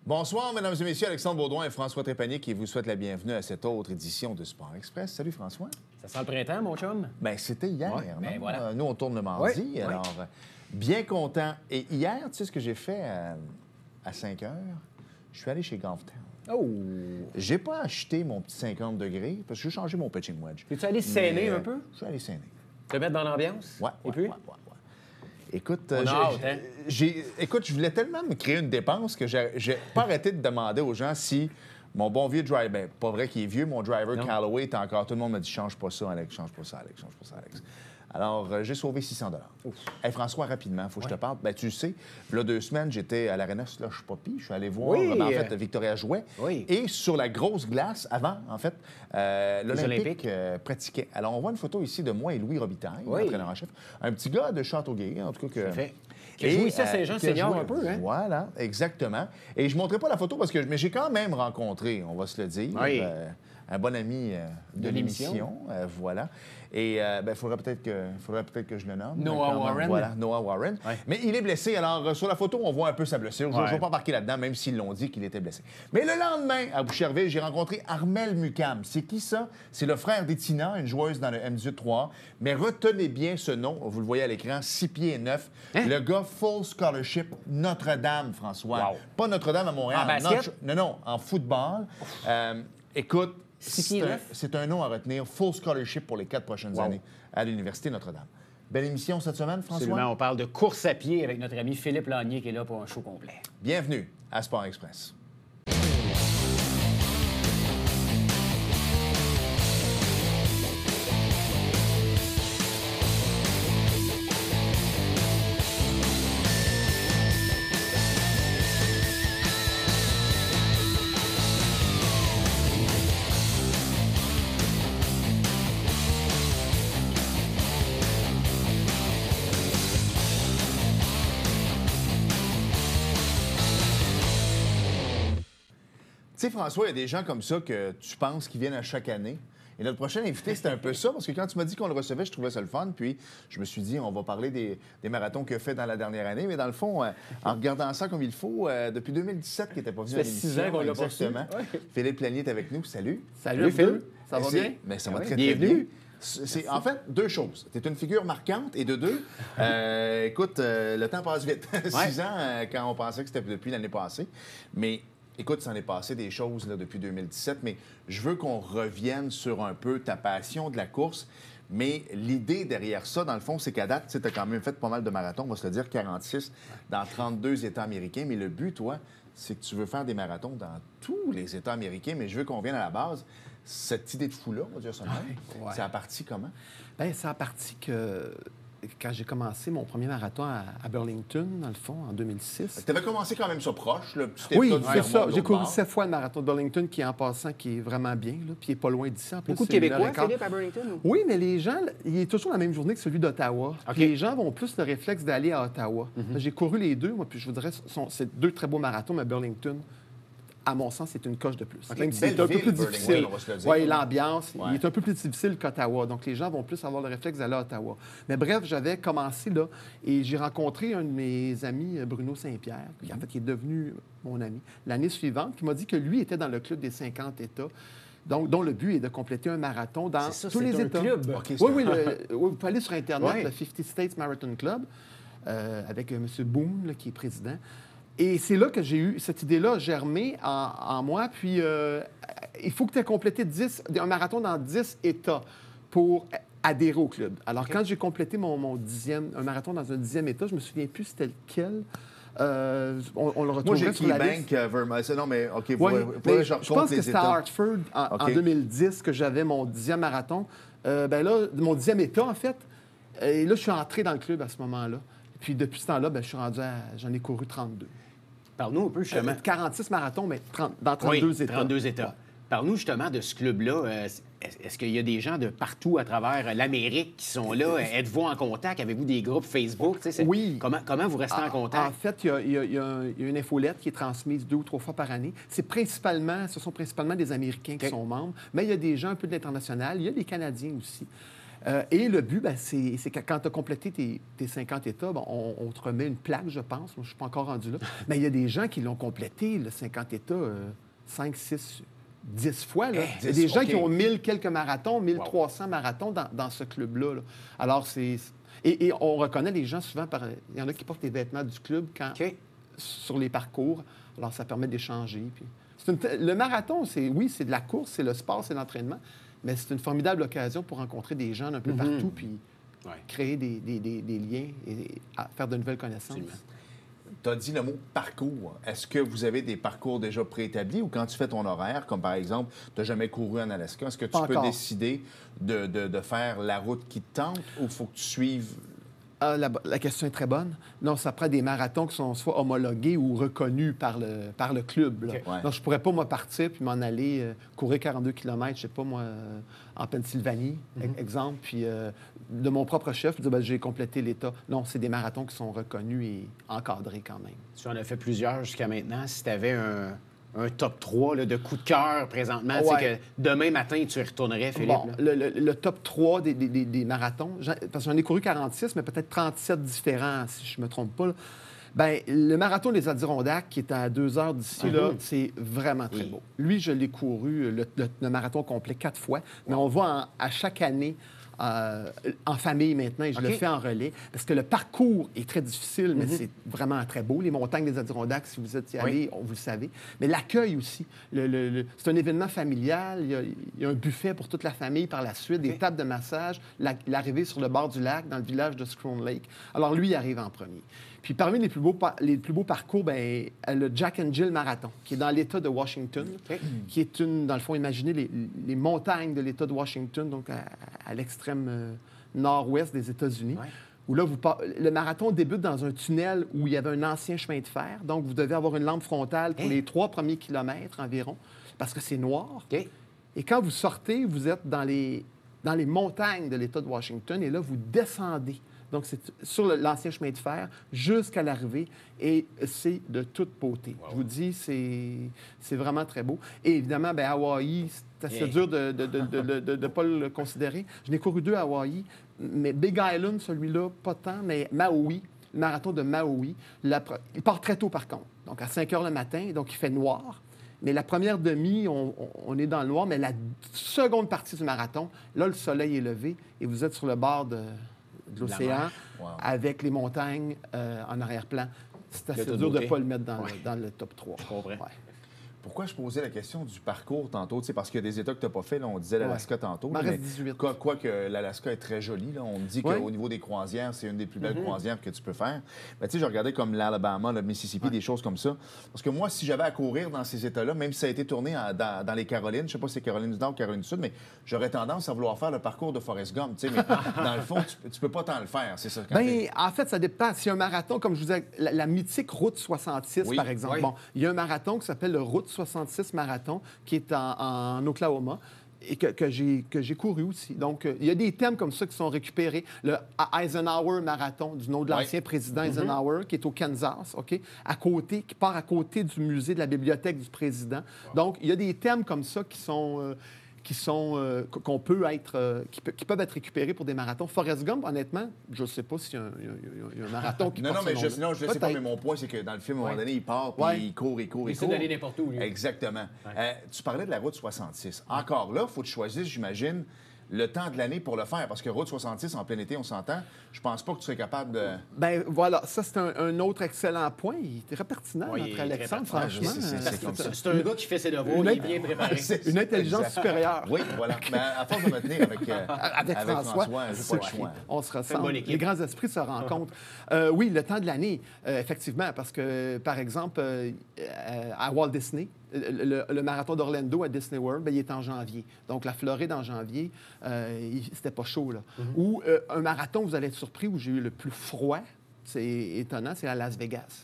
Bonsoir, mesdames et messieurs. Alexandre Baudouin et François Trépanier qui vous souhaitent la bienvenue à cette autre édition de Sport Express. Salut, François. Ça sent le printemps, mon chum? Bien, c'était hier. Ouais, ben voilà. Nous, on tourne le mardi. Oui, Alors, bien content. Et hier, tu sais ce que j'ai fait à 5 heures? Je suis allé chez Golftown. Oh! J'ai pas acheté mon petit 50 degrés parce que j'ai changé mon pitching wedge. Es-tu allé saigner un peu? Je suis allé saigner. Te mettre dans l'ambiance? Ouais. Et puis? Ouais. Écoute, On a hâte, hein? écoute, je voulais tellement me créer une dépense que j'ai pas arrêté de demander aux gens si mon bon vieux driver, ben, pas vrai qu'il est vieux, mon driver Non. Callaway est encore. Tout le monde m'a dit change pas ça, Alex, change pas ça, Alex, change pas ça, Alex. Alors, j'ai sauvé 600 $. Hey, François, rapidement, il faut que je te parle. Ben, tu le sais, il y a 2 semaines, j'étais à l'Arena Slush Poppy. Je suis allé voir, Oui. en fait, Victoria jouait. Oui. Et sur la grosse glace, avant, en fait, l'Olympique Olympiques. pratiquait. Alors, on voit une photo ici de moi et Louis Robitaille, Oui. entraîneur en chef. Un petit gars de Châteauguay, en tout cas. Que... Fait. Qui a joué ici à Saint-Jean qui a senior joué- un peu, hein? Voilà, exactement. Et je ne montrerai pas la photo parce que mais j'ai quand même rencontré, on va se le dire, Oui. un bon ami de l'émission. l'émission. Voilà. Et il faudrait peut-être que je le nomme. Noah Quand même, Warren. Voilà, Noah Warren. Ouais. Mais il est blessé. Alors, sur la photo, on voit un peu sa blessure. Je ne vais pas marquer là-dedans, même s'ils l'ont dit qu'il était blessé. Mais le lendemain, à Boucherville, j'ai rencontré Armel Mucam. C'est qui ça? C'est le frère d'Etina, une joueuse dans le M18-3. Mais retenez bien ce nom. Vous le voyez à l'écran, 6 pieds et 9. Hein? Le gars full scholarship Notre-Dame, François. Wow. Pas Notre-Dame à Montréal. En basket? Non, en football. Écoute, 6 pieds neuf? c'est un nom à retenir. Full scholarship pour les 4 prochaines années à l'Université Notre-Dame. Belle émission cette semaine, François. Absolument. On parle de course à pied avec notre ami Philippe Lanier qui est là pour un show complet. Bienvenue à Sport Express. Tu sais, François, il y a des gens comme ça que tu penses qu'ils viennent à chaque année. Et notre prochain invité, c'était un peu ça, parce que quand tu m'as dit qu'on le recevait, je trouvais ça le fun. Puis je me suis dit, on va parler des marathons qu'il a fait dans la dernière année. Mais dans le fond, en regardant ça comme il faut, depuis 2007, qu'il n'était pas venu à Ça fait l'émission. 6 ans qu'on l'a pas reçu. Exactement. Ouais. Philippe Lanier est avec nous. Salut. Salut, Phil. Ça va bien? Mais ça va Ah oui. très, très Bienvenue. bien. C'est en fait 2 choses. Tu es une figure marquante et de 2, écoute, le temps passe vite. 6 ans quand on pensait que c'était depuis l'année passée. Mais écoute, ça en est passé des choses là, depuis 2017, mais je veux qu'on revienne sur un peu ta passion de la course. Mais l'idée derrière ça, dans le fond, c'est qu'à date, tu as quand même fait pas mal de marathons, on va se le dire, 46 dans 32 États américains. Mais le but, toi, c'est que tu veux faire des marathons dans tous les États américains. Mais je veux qu'on vienne à la base. Cette idée de fou-là, on va dire ça de même, Ouais. c'est à partir comment? Bien, c'est à partir que quand j'ai commencé mon premier marathon à Burlington, dans le fond, en 2006. Tu avais commencé quand même ça proche, le petit Oui, État du c'est Vermont, ça. de J'ai l'autre couru bord. 7 fois le marathon de Burlington, qui est en passant, qui est vraiment bien, là, puis il n'est pas loin d'ici. En plus, Beaucoup de c'est une heure Québécois, et quart. Philippe, à Burlington? Oui, mais les gens, il est toujours la même journée que celui d'Ottawa. OK. Puis les gens vont plus le réflexe d'aller à Ottawa. J'ai couru les deux, moi, puis je vous dirais, c'est 2 très beaux marathons, mais Burlington, à mon sens, c'est une coche de plus. OK, Même si belle c'est un peu ville, plus Burlington, difficile. on va se le dire. Oui, l'ambiance, Ouais. il est un peu plus difficile qu'Ottawa. Donc, les gens vont plus avoir le réflexe d'aller à Ottawa. Mais bref, j'avais commencé là et j'ai rencontré un de mes amis, Bruno Saint-Pierre, qui en fait est devenu mon ami, l'année suivante, qui m'a dit que lui était dans le club des 50 États. Donc, dont le but est de compléter un marathon dans C'est ça, tous c'est les un États. club. OK, c'est Oui, un- oui, oui, vous pouvez aller sur Internet, Ouais. le 50 States Marathon Club, avec M. Boone, là, qui est président. Et c'est là que j'ai eu cette idée-là germée en moi. Puis, il faut que tu aies complété un marathon dans 10 États pour adhérer au club. Alors, quand j'ai complété un marathon dans un 10e État, je me souviens plus c'était lequel. On le Moi, retrouverait j'ai sur la Keybank, liste. Vermont. Non, mais OK, Oui, faudrait mais que je recompte pense que les c'était à États. Hartford en OK. 2010 que j'avais mon 10e marathon. Ben là, mon 10e État, en fait. Et là, je suis entré dans le club à ce moment-là. Puis depuis ce temps-là, ben, je suis rendu j'en ai couru 32. Parle-nous un peu, justement. 46 marathons, mais dans 32 Oui, États. 32 États. Parle-nous justement de ce club-là. Est-ce qu'il y a des gens de partout à travers l'Amérique qui sont là? Êtes-vous en contact? Avez-vous des groupes Facebook? Tu sais, Oui. Comment vous restez en En contact? fait, il y a une infolette qui est transmise 2 ou 3 fois par année. Ce sont principalement des Américains qui OK. sont membres, mais il y a des gens un peu de l'international. Il y a des Canadiens aussi. Et le but, ben, c'est que quand tu as complété tes 50 États, ben, on te remet une plaque, je pense. Moi, je ne suis pas encore rendu là. Mais il y a des gens qui l'ont complété, le 50 États, 5, 6, 10 fois. Là. Il y a des gens qui ont 1000 quelques marathons, 1300 marathons dans ce club-là. Là. Alors, Et on reconnaît les gens souvent par... Il y en a qui portent les vêtements du club sur les parcours. Alors, ça permet d'échanger. Puis... Le marathon, c'est de la course, c'est le sport, c'est l'entraînement. Mais c'est une formidable occasion pour rencontrer des gens un peu partout, puis créer des liens et faire de nouvelles connaissances. Tu as dit le mot parcours. Est-ce que vous avez des parcours déjà préétablis ou quand tu fais ton horaire, comme par exemple, tu n'as jamais couru en Alaska, est-ce que tu peux décider de faire la route qui te tente ou il faut que tu suives... La question est très bonne. Non, ça prend des marathons qui sont soit homologués ou reconnus par le club. Là. Donc, je ne pourrais pas, moi, partir puis m'en aller courir 42 km, je ne sais pas, moi, en Pennsylvanie, exemple, puis de mon propre chef, dire, j'ai complété l'État. Non, c'est des marathons qui sont reconnus et encadrés quand même. Tu en as fait plusieurs jusqu'à maintenant. Si tu avais un top 3 là, de coup de cœur présentement, tu sais que demain matin, tu y retournerais, Philippe? Bon, le top 3 des marathons, parce que j'en ai couru 46, mais peut-être 37 différents, si je ne me trompe pas. Là. Bien, le marathon des Adirondacks, qui est à 2 heures d'ici, là, c'est vraiment très beau. Lui, je l'ai couru, le marathon complet 4 fois, mais on va à chaque année en famille maintenant, et je le fais en relais, parce que le parcours est très difficile, mais c'est vraiment très beau. Les montagnes des Adirondacks, si vous êtes y allé, vous le savez. Mais l'accueil aussi. C'est un événement familial. Il y a un buffet pour toute la famille par la suite, des tables de massage, l'arrivée sur le bord du lac, dans le village de Scone Lake. Alors, lui, il arrive en premier. Puis parmi les plus beaux parcours, bien, le Jack and Jill Marathon, qui est dans l'État de Washington, qui est dans le fond, imaginez les montagnes de l'État de Washington, donc à l'extrême nord-ouest des États-Unis, où là, le marathon débute dans un tunnel où il y avait un ancien chemin de fer. Donc, vous devez avoir une lampe frontale pour les 3 premiers kilomètres environ, parce que c'est noir. Et quand vous sortez, vous êtes dans les montagnes de l'État de Washington, et là, vous descendez. Donc, c'est sur l'ancien chemin de fer jusqu'à l'arrivée et c'est de toute beauté. Je vous dis, c'est vraiment très beau. Et évidemment, bien, Hawaï, c'est assez dur de ne pas le considérer. Je n'ai couru 2 à Hawaï, mais Big Island, celui-là, pas tant, mais Maui, le marathon de Maui, il part très tôt par contre, donc à 5 heures le matin, donc il fait noir. Mais la première demi, on est dans le noir, mais la seconde partie du marathon, là, le soleil est levé et vous êtes sur le bord de l'océan, avec les montagnes en arrière-plan. C'est assez dur de ne pas le mettre dans le top 3. Je comprends. Pourquoi je posais la question du parcours tantôt? Parce qu'il y a des États que tu n'as pas fait. Là, on disait l'Alaska tantôt. Il m'en reste 18. Quoique l'Alaska est très joli. Là, on me dit qu'au niveau des croisières, c'est une des plus belles croisières que tu peux faire. Mais tu sais, je regardais comme l'Alabama, le Mississippi, des choses comme ça. Parce que moi, si j'avais à courir dans ces États-là, même si ça a été tourné dans les Carolines, je ne sais pas si c'est Caroline du Nord ou Caroline du Sud, mais j'aurais tendance à vouloir faire le parcours de Forrest Gump. Mais dans le fond, tu ne peux pas tant le faire, c'est ça? En fait, ça dépend. Si un marathon, comme je vous disais, la mythique Route 66, par exemple. Bon, il y a un marathon qui s'appelle le Route 66 Marathon, qui est en Oklahoma, et que j'ai couru aussi. Donc, il y a des thèmes comme ça qui sont récupérés. Le Eisenhower Marathon, du nom de l'ancien président Eisenhower, qui est au Kansas, qui part à côté du musée de la bibliothèque du président. Donc, il y a des thèmes comme ça qui peuvent être récupérés pour des marathons. Forrest Gump, honnêtement, je ne sais pas s'il y a un marathon qui Non, mais je ne sais pas, mais mon point, c'est que dans le film, à un moment donné, il part, puis il court. Il essaie d'aller n'importe où, lui. Exactement. Tu parlais de la route 66. Encore là, il faut que tu choisisses, j'imagine, le temps de l'année pour le faire. Parce que route 66, en plein été, on s'entend, je pense pas que tu serais capable de... Bien, voilà. Ça, c'est un autre excellent point. Il est très pertinent, notre Alexandre, franchement. C'est un gars qui fait ses devoirs, il est bien préparé. Une intelligence supérieure. Oui, voilà. Mais à force de me tenir avec François, j'ai pas le choix. On se ressemble. Les grands esprits se rencontrent. Oui, le temps de l'année, effectivement, parce que, par exemple, à Walt Disney, le marathon d'Orlando à Disney World, bien, il est en janvier. Donc, la Floride en janvier, c'était pas chaud, là. Ou un marathon, vous allez être surpris, où j'ai eu le plus froid, c'est étonnant, c'est à Las Vegas.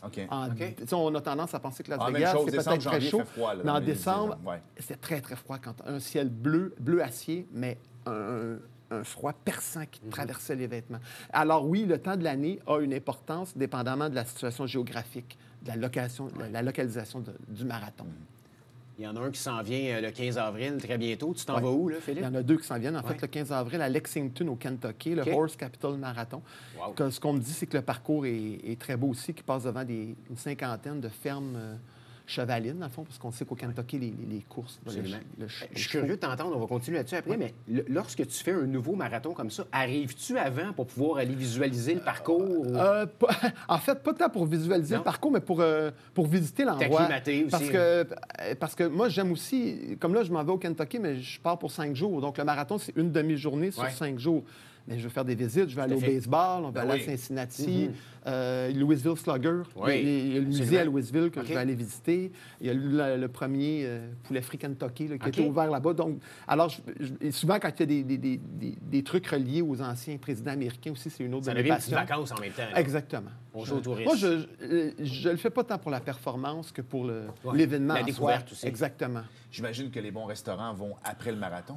On a tendance à penser que Las Vegas, c'est peut-être très chaud. Froid, là, mais en décembre, c'était très, très froid. Un ciel bleu acier, mais un froid perçant qui traversait les vêtements. Alors oui, le temps de l'année a une importance dépendamment de la situation géographique, de la localisation du marathon. Il y en a un qui s'en vient le 15 avril, très bientôt. Tu t'en Ouais. vas où, là, Il Philippe? y en a 2 qui s'en viennent. En Ouais. fait, le 15 avril, à Lexington, au Kentucky, le OK. Horse Capital Marathon. Wow. Ce qu'on me dit, c'est que le parcours est très beau aussi, qui passe devant une cinquantaine de fermes chevalines, dans le fond, parce qu'on sait qu'au Kentucky, les courses... Absolument. les Je suis chevaux. curieux de t'entendre, on va continuer là-dessus après, mais lorsque tu fais un nouveau marathon comme ça, arrives-tu avant pour pouvoir aller visualiser le parcours? ou- En fait, pas tant pour visualiser Non? le parcours, mais pour visiter l'endroit. T'acclimater aussi, Parce que moi, j'aime aussi... Comme là, je m'en vais au Kentucky, mais je pars pour 5 jours. Donc, le marathon, c'est une demi-journée sur Ouais. 5 jours. Mais je veux faire des visites. Je vais aller à au fait. baseball, on va aller oui. à Cincinnati, Louisville Slugger. Oui, Il y a le musée absolument. à Louisville que OK. je vais aller visiter. Il y a le premier poulet frit Kentucky là, qui a OK. été ouvert là-bas. Donc, alors, et souvent, quand il y a des trucs reliés aux anciens présidents américains aussi, c'est une autre Ça de mes devient une petite passions. vacances en même temps. là. Exactement. Bonjour aux touristes. Moi, je le fais pas tant pour la performance que pour Ouais. l'événement. La en découverte soi. aussi. Exactement. J'imagine que les bons restaurants vont après le marathon.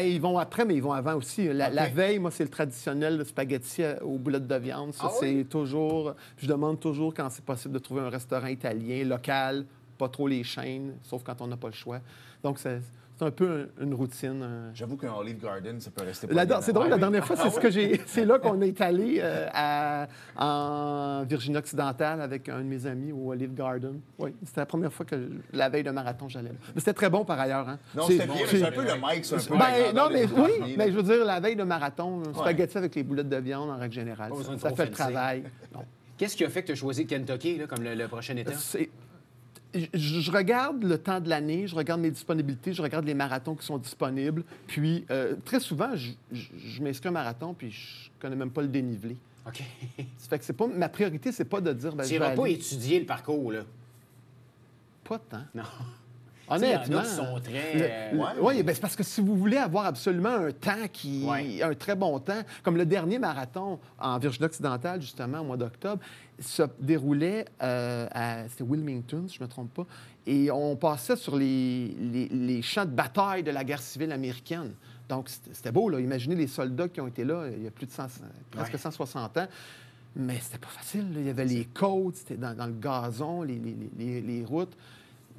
Ils vont après, mais ils vont avant aussi. La OK. veille, moi, c'est le traditionnel spaghetti aux boulettes de viande. Ça, Ah c'est oui? toujours... Je demande toujours quand c'est possible de trouver un restaurant italien, local, pas trop les chaînes, sauf quand on n'a pas le choix. Donc, c'est un peu une routine. J'avoue qu'un Olive Garden, ça peut rester C'est drôle, la dernière fois, c'est là qu'on est allé en Virginie occidentale avec un de mes amis au Olive Garden. Oui, c'était la première fois que la veille de marathon, j'allais là. Mais c'était très bon par ailleurs. Hein. Non, c'était bien, mais c'est un peu le Mike, c'est un peu la Ben, grandeur non, des mais oui, États-Unis, mais là. je veux dire, la veille de marathon, spaghetti avec les boulettes de viande en règle générale, Pas besoin de ça trop fait le fancy. travail. Non. Qu'est-ce qui a fait que tu as choisi le Kentucky là, comme le prochain état? Je regarde le temps de l'année, je regarde mes disponibilités, je regarde les marathons qui sont disponibles. Puis, très souvent, je m'inscris un marathon, puis je connais même pas le dénivelé. OK. Ça fait que c'est pas, ma priorité, c'est pas de dire... Ben, Tu je vais n'iras pas aller. étudier le parcours, là. Pas tant. Non. Honnêtement. Il y en a qui sont très... Oui, ben, c'est parce que si vous voulez avoir absolument un temps Ouais. un très bon temps, comme le dernier marathon en Virginie occidentale, justement, au mois d'octobre, se déroulait c'était Wilmington, si je ne me trompe pas, et on passait sur les champs de bataille de la guerre civile américaine. Donc, c'était beau, là. Imaginez les soldats qui ont été là il y a plus de presque Ouais. 160 ans. Mais c'était pas facile, là. Il y avait les côtes, c'était dans le gazon, les routes.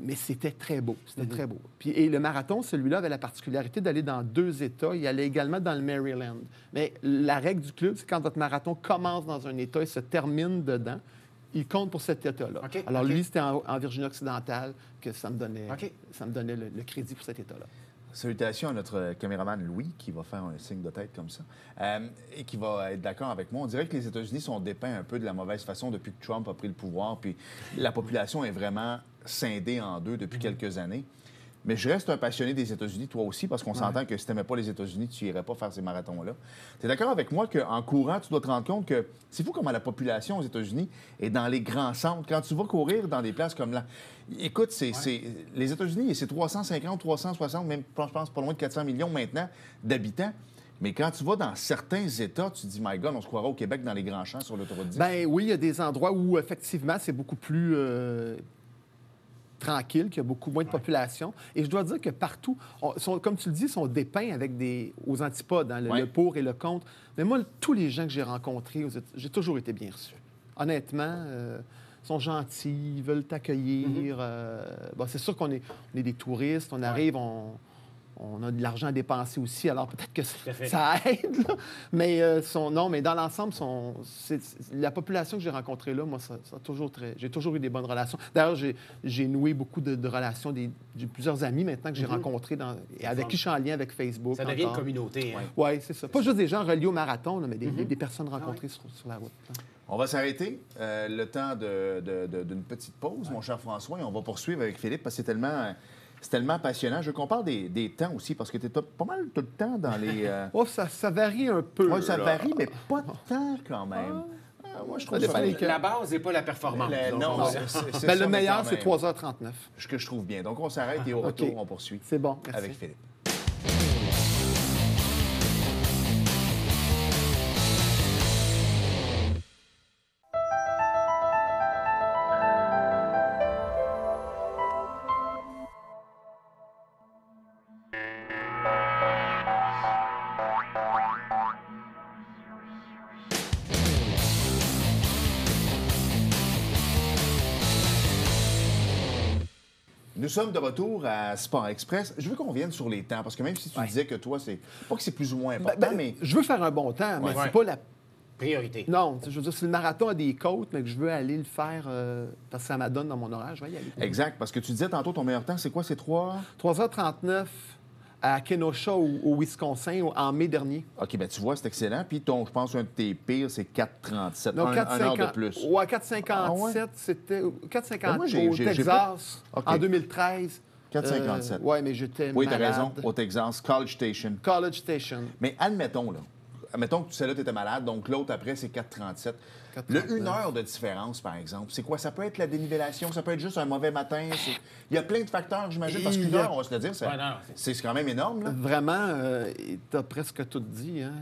Mais c'était très beau. C'était très beau. Puis, et le marathon, celui-là, avait la particularité d'aller dans 2 États. Il allait également dans le Maryland. Mais la règle du club, c'est quand votre marathon commence dans un État et se termine dedans, il compte pour cet État-là. OK, Alors, OK. lui, c'était en Virginie occidentale que ça me donnait, OK. ça me donnait le crédit pour cet État-là. Salutations à notre caméraman Louis, qui va faire un signe de tête comme ça, et qui va être d'accord avec moi. On dirait que les États-Unis sont dépeints un peu de la mauvaise façon depuis que Trump a pris le pouvoir, puis la population est vraiment scindée en deux depuis quelques années. Mais je reste un passionné des États-Unis, toi aussi, parce qu'on s'entend que si tu n'aimais pas les États-Unis, tu n'irais pas faire ces marathons-là. Tu es d'accord avec moi qu'en courant, tu dois te rendre compte que c'est fou comment la population aux États-Unis est dans les grands centres. Quand tu vas courir dans des places comme là, écoute, les États-Unis, c'est 350, 360, même, je pense, pas loin de 400 millions maintenant d'habitants. Mais quand tu vas dans certains États, tu te dis, my God, on se croira au Québec dans les grands champs sur l'autoroute 10. Ben oui, il y a des endroits où, effectivement, c'est beaucoup plus tranquille, qu'il y a beaucoup moins de population. Et je dois dire que partout, comme tu le dis, sont dépeints avec aux antipodes, hein, Ouais. le pour et le contre. Mais moi, tous les gens que j'ai rencontrés, j'ai toujours été bien reçu. Honnêtement, ils sont gentils, ils veulent t'accueillir. Bon, c'est sûr qu'on est des touristes, on arrive, on a de l'argent à dépenser aussi, alors peut-être que à fait. ça aide. Là. Mais non, mais dans l'ensemble, la population que j'ai rencontrée là, moi, ça a toujours j'ai toujours eu des bonnes relations. D'ailleurs, j'ai noué beaucoup de relations. J'ai plusieurs amis maintenant que j'ai rencontrés et avec qui je suis en lien avec Facebook. Ça devient une encore. communauté. Hein. Oui, c'est ça. Pas juste des gens reliés au marathon, là, mais des personnes rencontrées sur la route. Là. On va s'arrêter le temps d'une petite pause, mon cher François, et on va poursuivre avec Philippe parce que c'est tellement passionnant. Je veux qu'on parle des temps aussi, parce que tu es pas mal tout le temps dans les... Oh, ça varie un peu. Oui, ça là. varie, mais pas tant quand même. Moi, je trouve dépend ça... lesquels. La base n'est pas la performance. donc Non, on va- c'est Ben, ça, le mais meilleur, quand c'est même. 3h39. Ce que je trouve bien. Donc, on s'arrête et au OK. retour, on poursuit C'est bon, merci. avec Philippe. Nous sommes de retour à Sport Express. Je veux qu'on revienne sur les temps, parce que même si tu disais que toi, c'est pas que c'est plus ou moins important, mais... Je veux faire un bon temps, mais c'est pas la... Priorité. Non, je veux dire, si le marathon a des côtes, mais que je veux aller le faire parce que ça m'adonne dans mon horaire, je vais y aller. Exact, parce que tu disais tantôt, ton meilleur temps, c'est quoi? C'est 3h39 à Kenosha, au Wisconsin, en mai dernier. OK, bien, tu vois, c'est excellent. Puis, je pense, un de tes pires, c'est 4,37. Non, un heure de plus. Ouais, 4,57, c'était 4,50 moi, au Texas, OK. en 2013. 4,57. Oui, mais j'étais Oui, tu as malade. raison, au Texas, College Station. College Station. Mais admettons, là, admettons que celle-là, tu étais malade, donc l'autre, après, c'est 4,37. Le 1 heure de différence, par exemple, c'est quoi? Ça peut être la dénivellation, ça peut être juste un mauvais matin. Il y a plein de facteurs, j'imagine, parce qu'une heure, on va se le dire, c'est quand même énorme. Là. Vraiment, tu as presque tout dit. Hein?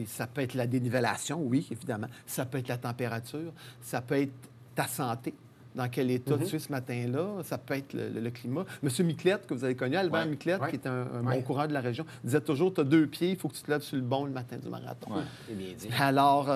Ça peut être la dénivellation, oui, évidemment. Ça peut être la température. Ça peut être ta santé. Dans quel état tu es ce matin-là. Ça peut être le climat. Monsieur Miclette, que vous avez connu, Albert Miclette, qui est un bon coureur de la région, disait toujours, tu as 2 pieds, il faut que tu te lèves sur le bon le matin du marathon. C'est bien dit. Alors,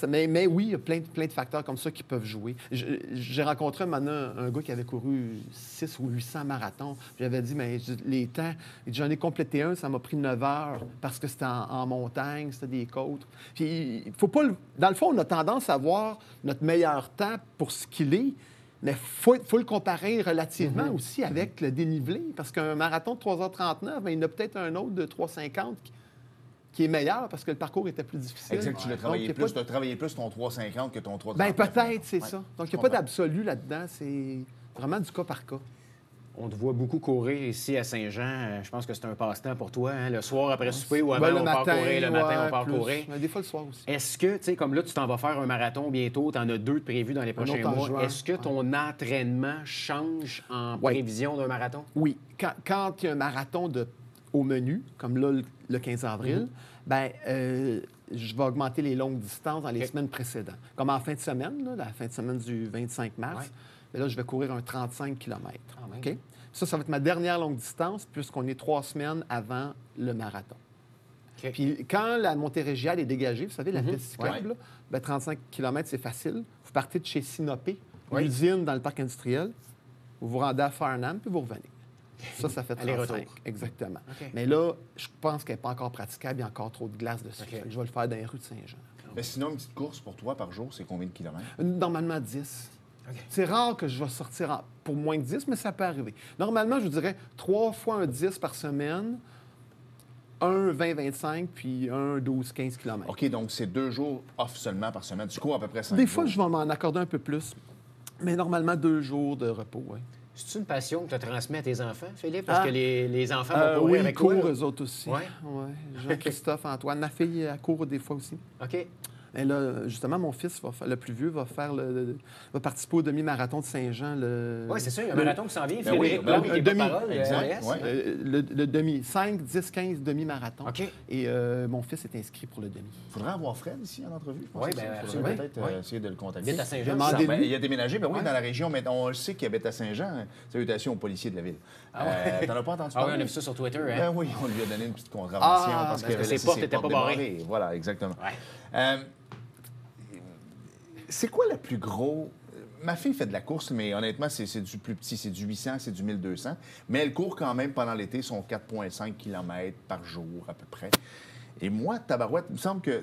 mais oui, il y a plein de facteurs comme ça qui peuvent jouer. J'ai rencontré maintenant un gars qui avait couru 600 ou 800 marathons. J'avais dit, mais les temps, j'en ai complété un, ça m'a pris 9 heures parce que c'était en montagne, c'était des côtes. Puis, il faut pas... Dans le fond, on a tendance à voir notre meilleur temps pour ce qu'il est. Mais il faut le comparer relativement aussi avec le dénivelé, parce qu'un marathon de 3h39, bien, il y en a peut-être un autre de 3h50 qui est meilleur parce que le parcours était plus difficile. Exact, tu l'as travaillé plus. Tu as travaillé plus ton 3,50 que ton 3,39. Bien, peut-être, c'est ça. Donc, il n'y a pas d'absolu là-dedans. C'est vraiment du cas par cas. On te voit beaucoup courir ici à Saint-Jean. Je pense que c'est un passe-temps pour toi. Hein? Le soir après souper ou avant, Ben, on part courir. Le matin, on part plus. courir. Mais des fois, le soir aussi. Est-ce que, tu sais, comme là, tu t'en vas faire un marathon bientôt, tu en as 2 de prévus dans les prochains autre en mois. juin. Est-ce que ton entraînement change en prévision d'un marathon? Oui. Quand il y a un marathon au menu, comme là, le 15 avril, bien, je vais augmenter les longues distances dans les semaines précédentes. Comme en fin de semaine, là, la fin de semaine du 25 mars, bien là, je vais courir un 35 km. OK? Ça va être ma dernière longue distance, puisqu'on est 3 semaines avant le marathon. Okay. Puis quand la montée régiale est dégagée, vous savez, la piste cyclable, là, ben 35 km, c'est facile. Vous partez de chez Sinopé, l'usine dans le parc industriel, vous vous rendez à Farnham, puis vous revenez. Ça fait 35. Exactement. Okay. Mais là, je pense qu'elle n'est pas encore praticable, il y a encore trop de glace dessus. Okay. Je vais le faire dans les rues de Saint-Jean. Mais sinon, une petite course pour toi par jour, c'est combien de kilomètres? Normalement, 10. Okay. C'est rare que je vais sortir pour moins de 10, mais ça peut arriver. Normalement, je vous dirais 3 fois un 10 par semaine, un 20-25, puis un 12-15 km. OK, donc c'est 2 jours off seulement par semaine. Tu cours à peu près 5 Des jours. fois, je vais m'en accorder un peu plus, mais normalement 2 jours de repos, oui. C'est-tu une passion que tu transmets à tes enfants, Philippe? Parce que les enfants vont courir avec toi? Oui, ils courent, eux autres aussi. Oui? Ouais. Jean-Christophe, Antoine. Ma fille, elle court des fois aussi. OK. Et là, justement, mon fils, le plus vieux, va participer au demi-marathon de Saint-Jean. Oui, c'est ça, il y a un marathon qui s'en vient. Ben Philippe oui, qui est porte-parole. Le demi, 5, 10, 15 demi-marathons. OK. Et mon fils est inscrit pour le demi. Il faudrait avoir Fred ici en entrevue. Oui, bien, absolument. Peut-être essayer de le contacter. Il habite à Saint-Jean. Il a déménagé, ben oui, dans la région, mais on le sait qu'il habite à Saint-Jean. Salutations aux policiers de la ville. T'en as pas entendu parler? Ah oui, on a vu ça sur Twitter. Hein? Ben oui, on lui a donné une petite contravention parce que ses portes n'étaient pas barrées. Voilà, exactement. Ouais. C'est quoi le plus gros... Ma fille fait de la course, mais honnêtement, c'est du plus petit. C'est du 800, c'est du 1200. Mais elle court quand même pendant l'été son 4,5 km par jour, à peu près. Et moi, tabarouette, il me semble que...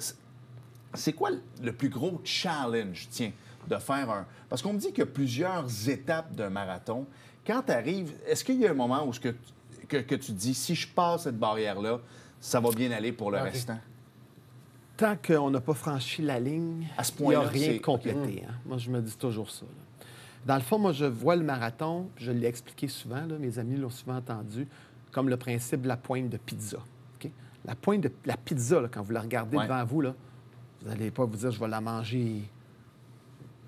C'est quoi le plus gros challenge, tiens, de faire un... Parce qu'on me dit qu'il y a plusieurs étapes d'un marathon. Quand tu arrives, est-ce qu'il y a un moment où que tu te dis, si je passe cette barrière-là, ça va bien aller pour le restant? Tant qu'on n'a pas franchi la ligne, il n'y a rien de complété. Hein? Moi, je me dis toujours ça. Là. Dans le fond, moi, je vois le marathon, je l'ai expliqué souvent, là, mes amis l'ont souvent entendu, comme le principe de la pointe de pizza. Okay? La pointe de la pizza, là, quand vous la regardez devant vous, là, vous n'allez pas vous dire, je vais la manger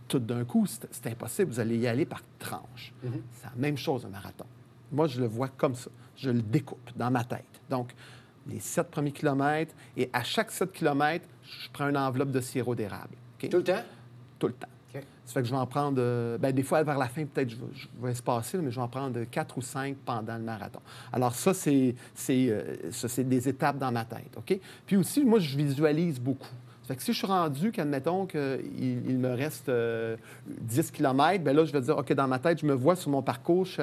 toute d'un coup. C'est impossible. Vous allez y aller par tranches. C'est la même chose, un marathon. Moi, je le vois comme ça. Je le découpe dans ma tête. Donc, les 7 premiers kilomètres, et à chaque 7 kilomètres, je prends une enveloppe de sirop d'érable. Okay? Tout le temps? Tout le temps. Okay. Ça fait que je vais en prendre... des fois, vers la fin, peut-être, je vais espacer, mais je vais en prendre 4 ou 5 pendant le marathon. Alors ça, c'est des étapes dans ma tête. OK? Puis aussi, moi, je visualise beaucoup. Ça fait que si je suis rendu qu'admettons qu'il me reste 10 km, bien là, je vais dire, OK, dans ma tête, je me vois sur mon parcours, je suis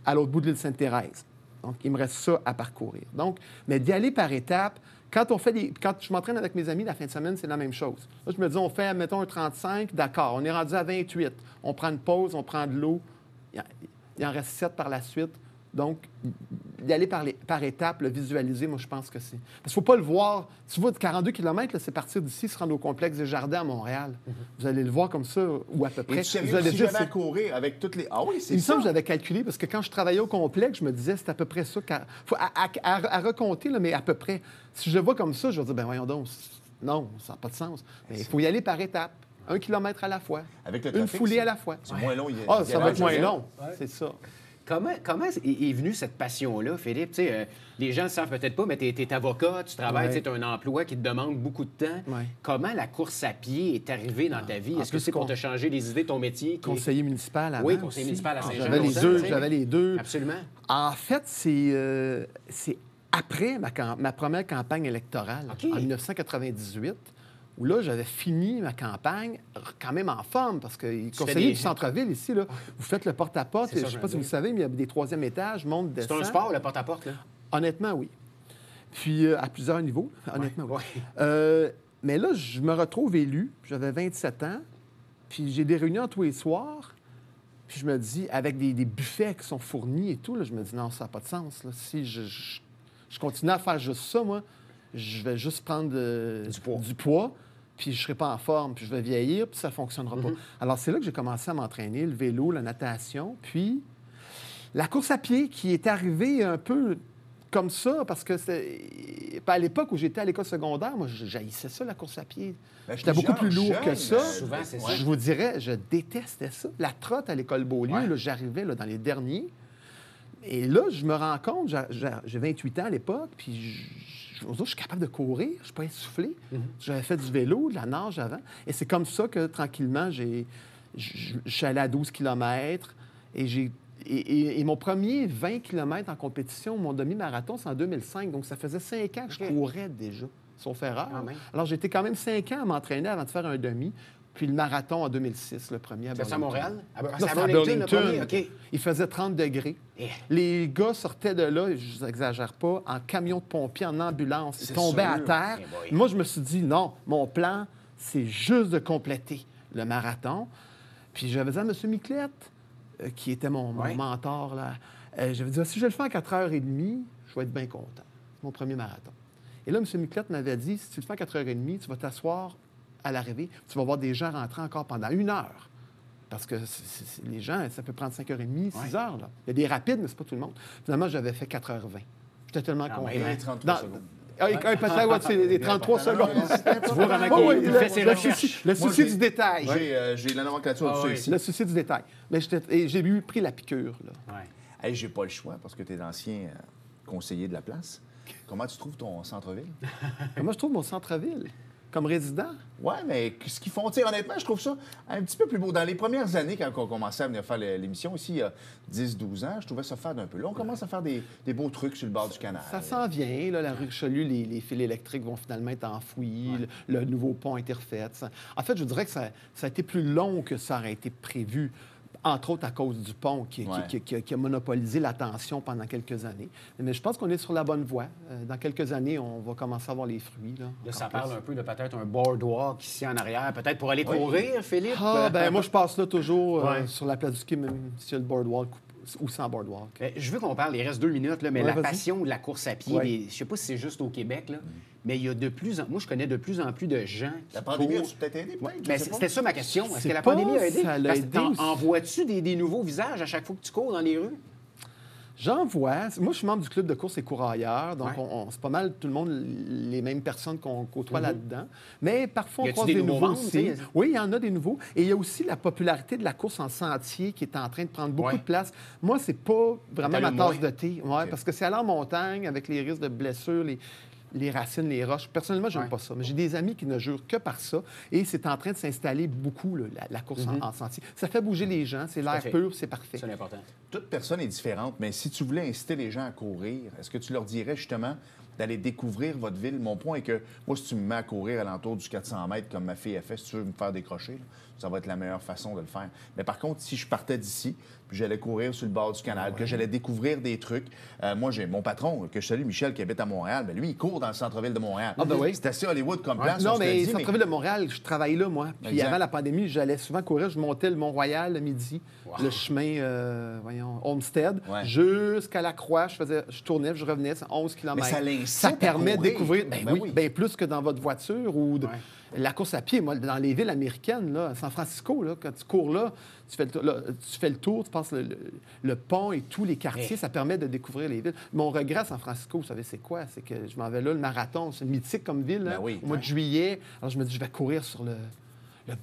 à l'autre bout de l'île Sainte-Thérèse. Donc, il me reste ça à parcourir. Donc, mais d'y aller par étapes, quand je m'entraîne avec mes amis la fin de semaine, c'est la même chose. Là, je me dis, on fait, mettons, un 35, d'accord, on est rendu à 28. On prend une pause, on prend de l'eau. Il en reste 7 par la suite. Donc, d'y aller par étapes, le visualiser, moi, je pense que c'est... Parce qu'il ne faut pas le voir. Tu vois, 42 km, c'est partir d'ici, se rendre au complexe des Jardins à Montréal. Vous allez le voir comme ça, ou à peu près. Et sérieux, vous allez si dire, j'avais à courir avec toutes les... Ah oui, c'est il me ça. semble que j'avais calculé, parce que quand je travaillais au complexe, je me disais, c'est à peu près ça. Faut à recompter, là, mais à peu près. Si je le vois comme ça, je vais dire, ben voyons donc, non, ça n'a pas de sens. Mais il faut y aller par étapes. 1 kilomètre à la fois. Avec le Une trafic, foulée à la fois. C'est moins long. Ça va être moins long. C'est ça. Comment est venue cette passion-là, Philippe? Tu sais, les gens ne le savent peut-être pas, mais tu es avocat, tu travailles, Ouais. tu as un emploi qui te demande beaucoup de temps. Ouais. Comment la course à pied est arrivée dans ta vie? en Est-ce que plus, c'est pour te changer les idées, ton métier? Conseiller municipal avant Oui, conseiller aussi. municipal à Saint-Jean. J'avais les longtemps, deux. tu sais. J'avais les deux. Absolument. En fait, c'est après ma première campagne électorale, OK. en 1998, où là, j'avais fini ma campagne quand même en forme, parce que conseiller du centre-ville ici, là, vous faites le porte-à-porte, C'est je ça, ne sais je pas me si vous dis. savez, mais il y a des troisième étages, monte, C'est descend. un sport, le porte-à-porte, là? Honnêtement, oui. Puis à plusieurs niveaux, honnêtement, oui. Ouais. Mais là, je me retrouve élu, j'avais 27 ans, puis j'ai des réunions tous les soirs, puis je me dis, avec des buffets qui sont fournis et tout, là, je me dis, non, ça n'a pas de sens. Là. Si je continue à faire juste ça, moi, je vais juste prendre du poids, puis je ne serai pas en forme, puis je vais vieillir, puis ça ne fonctionnera pas. Alors, c'est là que j'ai commencé à m'entraîner, le vélo, la natation, puis la course à pied qui est arrivée un peu comme ça, parce que à l'époque où j'étais à l'école secondaire, moi, j'haïssais ça, la course à pied. Ben, J'étais beaucoup plus lourd que ça. Souvent, c'est ça. Je vous dirais, je détestais ça. La trotte à l'école Beaulieu, Ouais. là, j'arrivais là, dans les derniers. Et là, je me rends compte, j'ai 28 ans à l'époque, puis je suis capable de courir, je suis pas essoufflé. J'avais fait du vélo, de la nage avant. Et c'est comme ça que, tranquillement, je suis allé à 12 km et mon premier 20 km en compétition, mon demi-marathon, c'est en 2005. Donc, ça faisait 5 ans que je courais déjà, sauf erreur. Quand même. Alors, j'ai été quand même 5 ans à m'entraîner avant de faire un demi. Puis le marathon en 2006, le premier à C'est à Burlington. Montréal? Non, C'est à c'est à Burlington, le premier? Burlington. OK. Il faisait 30 degrés. Eh. Les gars sortaient de là, je n'exagère pas, en camion de pompiers, en ambulance. Ils C'est tombaient à sûr. terre. Eh boy. Moi, je me suis dit, non, mon plan, c'est juste de compléter le marathon. Puis j'avais dit à M. Miclette, qui était mon Ouais. mentor, là, j'avais dit, si je le fais en 4h30, je vais être bien content. C'est mon premier marathon. Et là, M. Miclette m'avait dit, si tu le fais en 4h30, tu vas t'asseoir à l'arrivée, tu vas voir des gens rentrer encore pendant 1 heure. Parce que les gens, ça peut prendre 5h30, 6 heures. Là. Il y a des rapides, mais c'est pas tout le monde. Finalement, j'avais fait 4h20. J'étais tellement content. Et les 33 secondes. Peut-être, ouais, c'est les 33 secondes. Tu vois vraiment Oh, oui, qu'il fait ses le recherches. souci, le Moi, souci du détail. J'ai la nomenclature Ah dessus oui. ici. Le souci du détail. Mais j'ai pris la piqûre. Là. Ouais. Hey, j'ai pas le choix parce que tu es l'ancien conseiller de la place. Comment tu trouves ton centre-ville? Comment je trouve mon centre-ville? Comme résident? Oui, mais ce qu'ils font, tu sais, honnêtement, je trouve ça un petit peu plus beau. Dans les premières années, quand on commençait à venir faire l'émission, ici, il y a 10-12 ans, je trouvais ça faire d'un peu. Là, on commence à faire des beaux trucs sur le bord du canal. Ça s'en vient. Là, la rue Richelieu, les fils électriques vont finalement être enfouis. Le nouveau pont a été refait. En fait, je dirais que ça a été plus long que ça aurait été prévu. Entre autres à cause du pont qui a monopolisé l'attention pendant quelques années. Mais je pense qu'on est sur la bonne voie. Dans quelques années, on va commencer à voir les fruits. Là, ça parle un peu de peut-être un boardwalk ici en arrière, peut-être pour aller courir, Philippe? Moi, je passe là toujours Ouais. sur la place du quai, même s'il y a le boardwalk ou sans boardwalk. Je veux qu'on parle, il reste 2 minutes, là, mais Ouais, la vas-y. passion de la course à pied, Ouais. je ne sais pas si c'est juste au Québec, là, mais il y a de plus en... Moi, je connais de plus en plus de gens qui La pandémie courent. a peut-être aidé, peut-être? je Ben, sais pas. c'était ça ma question. Est-ce C'est que la pas, pandémie a aidé? ça l'a Parce que aidé aussi. en vois-tu des nouveaux visages à chaque fois que tu cours dans les rues? J'en vois. Moi, je suis membre du club de course et courailleurs. Donc, Ouais. c'est pas mal tout le monde, les mêmes personnes qu'on côtoie là-dedans. Mais parfois, Y on a-tu croise des des nouveaux nouveaux membres, aussi. tu sais? Oui, il y en a des nouveaux. Et il y a aussi la popularité de la course en sentier qui est en train de prendre beaucoup Ouais. de place. Moi, c'est pas vraiment ma T'allumes tasse moins. de thé. Ouais, parce que c'est aller en montagne avec les risques de blessures, les racines, les roches. Personnellement, j'aime Ouais. pas ça. Mais j'ai des amis qui ne jurent que par ça. Et c'est en train de s'installer beaucoup, là, la course en sentier. Ça fait bouger les gens. C'est à l'air fait. pur, c'est parfait. C'est l'important. Toute personne est différente, mais si tu voulais inciter les gens à courir, est-ce que tu leur dirais justement d'aller découvrir votre ville? Mon point est que moi, si tu me mets à courir alentour du 400 mètres comme ma fille a fait, si tu veux me faire décrocher, là, ça va être la meilleure façon de le faire. Mais par contre, si je partais d'ici, puis puis j'allais courir sur le bord du canal, que j'allais découvrir des trucs. Moi, j'ai mon patron, que je salue, Michel, qui habite à Montréal, ben lui, il court dans le centre-ville de Montréal. Ah, ben oui. C'est assez Hollywood comme place. Non, on se le mais dit, centre-ville de Montréal, je travaille là, moi. Puis Exact. avant la pandémie, j'allais souvent courir. Je montais le Mont-Royal le midi, le chemin, Olmsted, Ouais. jusqu'à la Croix. Je tournais, puis je revenais, c'est 11 km. Mais ça l'incite Ça à permet de courir. découvrir, Ben oui. ben plus que dans votre voiture ou la course à pied. Moi, dans les villes américaines, là, San Francisco, là, quand tu cours là, tu fais le tour, tu passes le pont et tous les quartiers. Ça permet de découvrir les villes. Mon regret à San Francisco, vous savez, c'est quoi? C'est que je m'en vais là, le marathon. C'est mythique comme ville, Ben hein, oui. au mois de juillet. Alors, je me dis, je vais courir sur le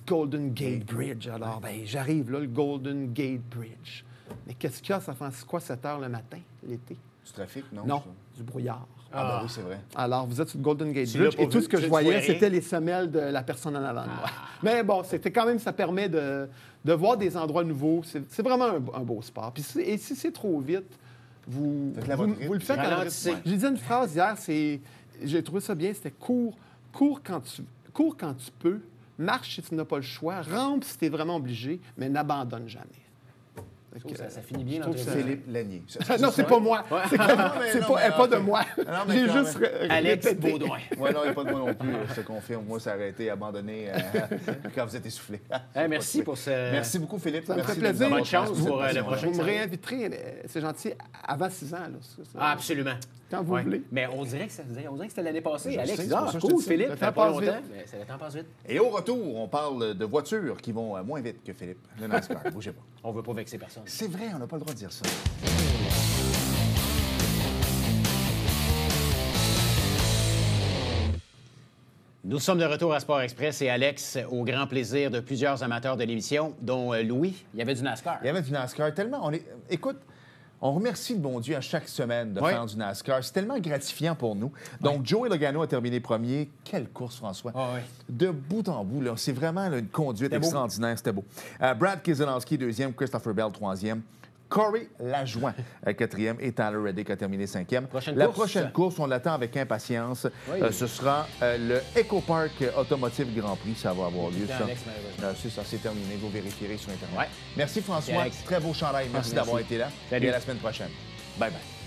Golden Gate Bridge. Alors, ben, j'arrive là, le Golden Gate Bridge. Mais qu'est-ce qu'il y a à San Francisco à 7 h le matin, l'été? Du trafic, non? Non, du brouillard. Ah, ben oui, c'est vrai. Alors, vous êtes sur le Golden Gate Tu l'as Bridge pas et tout vu, ce que tu je vois voyais, rien. c'était les semelles de la personne en avant de moi. Mais bon, c'était quand même, ça permet de voir des endroits nouveaux. C'est vraiment un beau sport. Puis et si c'est trop vite, vous Faites-le à votre rythme. le faites à votre Ralentissez. rythme. J'ai dit une phrase hier, j'ai trouvé ça bien, c'était cours quand tu peux, marche si tu n'as pas le choix, rampe si tu es vraiment obligé, mais n'abandonne jamais. Je trouve que ça finit bien je trouve que l'entrevue. Philippe Lanier. Non, c'est pas moi. C'est Non, mais pas de moi. Non, mais J'ai quand juste Alex répété. Baudouin. Ouais, non, il n'y a pas de moi non plus, je te confirme. Moi, ça aurait été abandonné quand vous êtes essoufflé. Merci pour ce... Merci beaucoup, Philippe. Ça me Merci fait de nous plaisir. avoir Bonne chance transmis pour, cette le passion-là. prochain. Vous me réinviterez, c'est gentil, avant 6 ans. Là, Ah, absolument. Quand vous Ouais. voulez. Mais on dirait que c'était l'année passée. Je Alex, sais, c'est pour ça que je te cool, dis. Philippe, Le ça fait temps pas passe longtemps. vite. Mais le temps passe vite. Et au retour, on parle de voitures qui vont moins vite que Philippe. Le NASCAR, bougez pas. On veut pas vexer personne. C'est vrai, on n'a pas le droit de dire ça. Nous sommes de retour à Sport Express et Alex, au grand plaisir de plusieurs amateurs de l'émission, dont Louis. Il y avait du NASCAR. Il y avait du NASCAR tellement. Écoute, on remercie le bon Dieu à chaque semaine de Oui. faire du NASCAR. C'est tellement gratifiant pour nous. Donc, Joey Logano a terminé premier. Quelle course, François. Ah oui. De bout en bout, là, c'est vraiment là, une conduite extraordinaire. C'était beau. Brad Keselowski, deuxième. Christopher Bell, troisième. Corey Lajoie, quatrième, et Tyler Reddick a terminé cinquième. La prochaine course, on l'attend avec impatience. Oui. Ce sera le Echo Park Automotive Grand Prix. Ça va avoir lieu, ça. Alex, malheureusement. C'est ça, c'est terminé. Vous vérifierez sur Internet. Ouais. Merci, François. Merci, Alex. Très beau chandail. Merci d'avoir été là. Salut. Et à la semaine prochaine. Bye-bye.